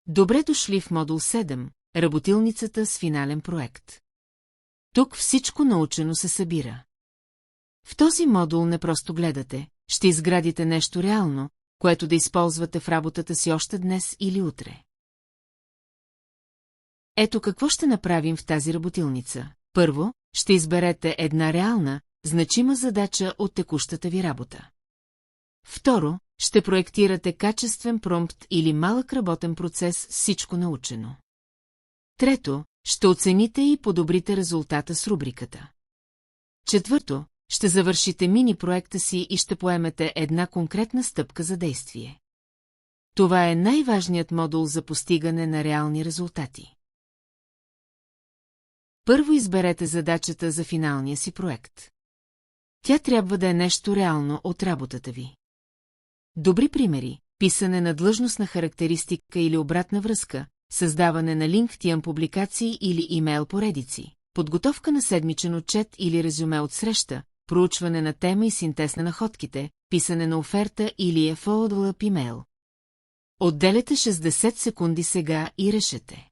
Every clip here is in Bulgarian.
Добре дошли в модул 7, работилницата с финален проект. Тук всичко научено се събира. В този модул не просто гледате, ще изградите нещо реално, което да използвате в работата си още днес или утре. Ето какво ще направим в тази работилница. Първо, ще изберете една реална, значима задача от текущата ви работа. Второ, ще проектирате качествен промпт или малък работен процес, всичко научено. Трето, ще оцените и подобрите резултата с рубриката. Четвърто, ще завършите мини-проекта си и ще поемете една конкретна стъпка за действие. Това е най-важният модул за постигане на реални резултати. Първо изберете задачата за финалния си проект. Тя трябва да е нещо реално от работата ви. Добри примери, писане на длъжностна характеристика или обратна връзка, създаване на LinkedIn публикации или имейл поредици, подготовка на седмичен отчет или резюме от среща, проучване на тема и синтез на находките, писане на оферта или follow-up имейл. Отделете 60 секунди сега и решете.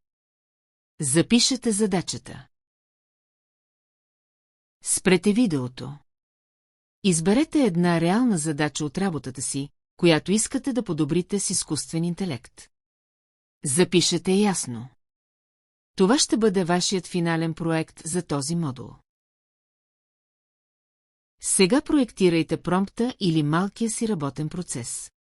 Запишете задачата. Спрете видеото. Изберете една реална задача от работата си, която искате да подобрите с изкуствен интелект. Запишете ясно. Това ще бъде вашият финален проект за този модул. Сега проектирайте промпта или малкия си работен процес.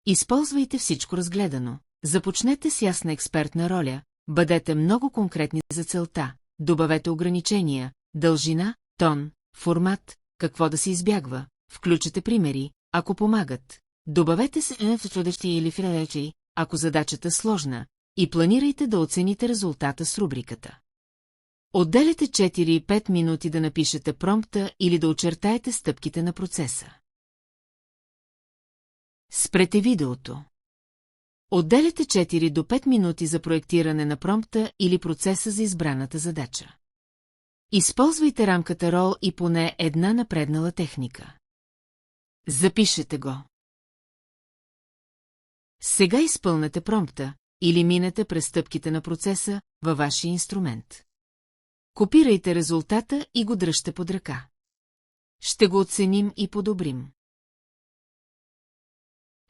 Използвайте всичко разгледано. Започнете с ясна експертна роля, бъдете много конкретни за целта, добавете ограничения, дължина, тон, формат, какво да се избягва, включете примери, ако помагат. Добавете се в трудещи или филечи, ако задачата е сложна, и планирайте да оцените резултата с рубриката. Отделете 4-5 минути да напишете промпта или да очертаете стъпките на процеса. Спрете видеото. Отделете 4 до 5 минути за проектиране на промпта или процеса за избраната задача. Използвайте рамката рол и поне една напреднала техника. Запишете го. Сега изпълнете промпта или минете през стъпките на процеса във вашия инструмент. Копирайте резултата и го дръжте под ръка. Ще го оценим и подобрим.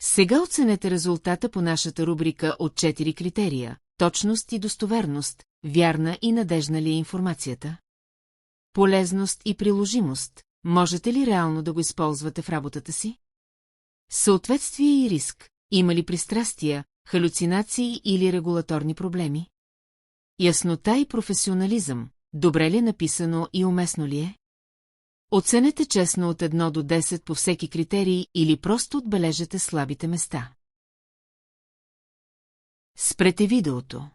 Сега оценете резултата по нашата рубрика от 4 критерия – точност и достоверност, вярна и надежна ли е информацията? Полезност и приложимост, можете ли реално да го използвате в работата си? Съответствие и риск, има ли пристрастия, халюцинации или регулаторни проблеми? Яснота и професионализъм, добре ли е написано и уместно ли е? Оценете честно от 1 до 10 по всеки критерий или просто отбележете слабите места. Спрете видеото.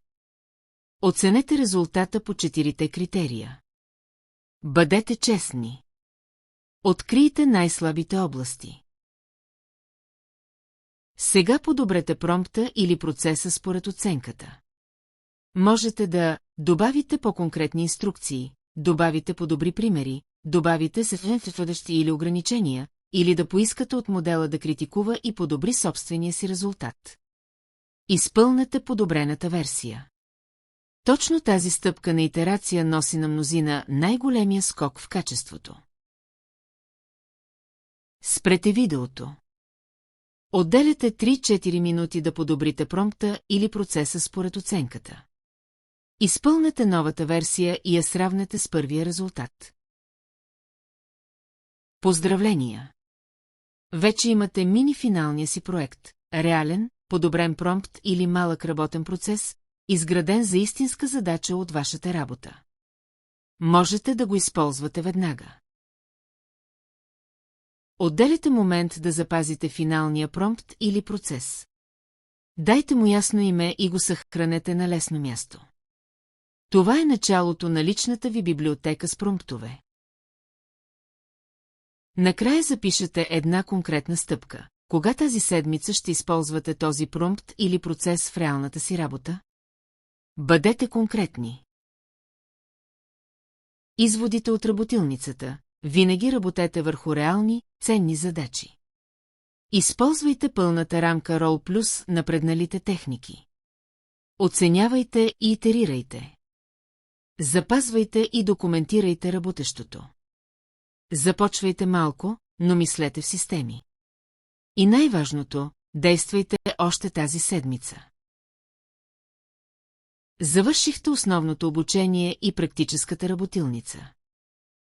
Оценете резултата по 4 критерия. Бъдете честни. Открийте най-слабите области. Сега подобрете промпта или процеса според оценката. Можете да добавите по-конкретни инструкции, добавите по-добри примери, добавите съвъдещи или ограничения, или да поискате от модела да критикува и подобри собствения си резултат. Изпълнете подобрената версия. Точно тази стъпка на итерация носи на мнозина най-големия скок в качеството. Спрете видеото. Отделяте 3-4 минути да подобрите промпта или процеса според оценката. Изпълнете новата версия и я сравнете с първия резултат. Поздравления! Вече имате мини-финалния си проект, реален, подобрен промпт или малък работен процес, изграден за истинска задача от вашата работа. Можете да го използвате веднага. Отделете момент да запазите финалния промпт или процес. Дайте му ясно име и го съхранете на лесно място. Това е началото на личната ви библиотека с промптове. Накрая запишете една конкретна стъпка. Кога тази седмица ще използвате този промпт или процес в реалната си работа? Бъдете конкретни. Изводите от работилницата. Винаги работете върху реални, ценни задачи. Използвайте пълната рамка Role Plus на предналите техники. Оценявайте и итерирайте. Запазвайте и документирайте работещото. Започвайте малко, но мислете в системи. И най-важното, действайте още тази седмица. Завършихте основното обучение и практическата работилница.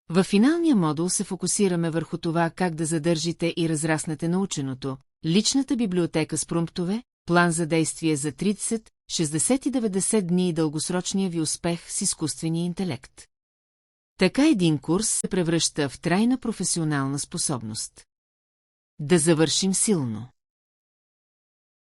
Във финалния модул се фокусираме върху това как да задържите и разраснете наученото, личната библиотека с промптове, план за действие за 30, 60 и 90 дни и дългосрочния ви успех с изкуствения интелект. Така един курс се превръща в трайна професионална способност. Да завършим силно.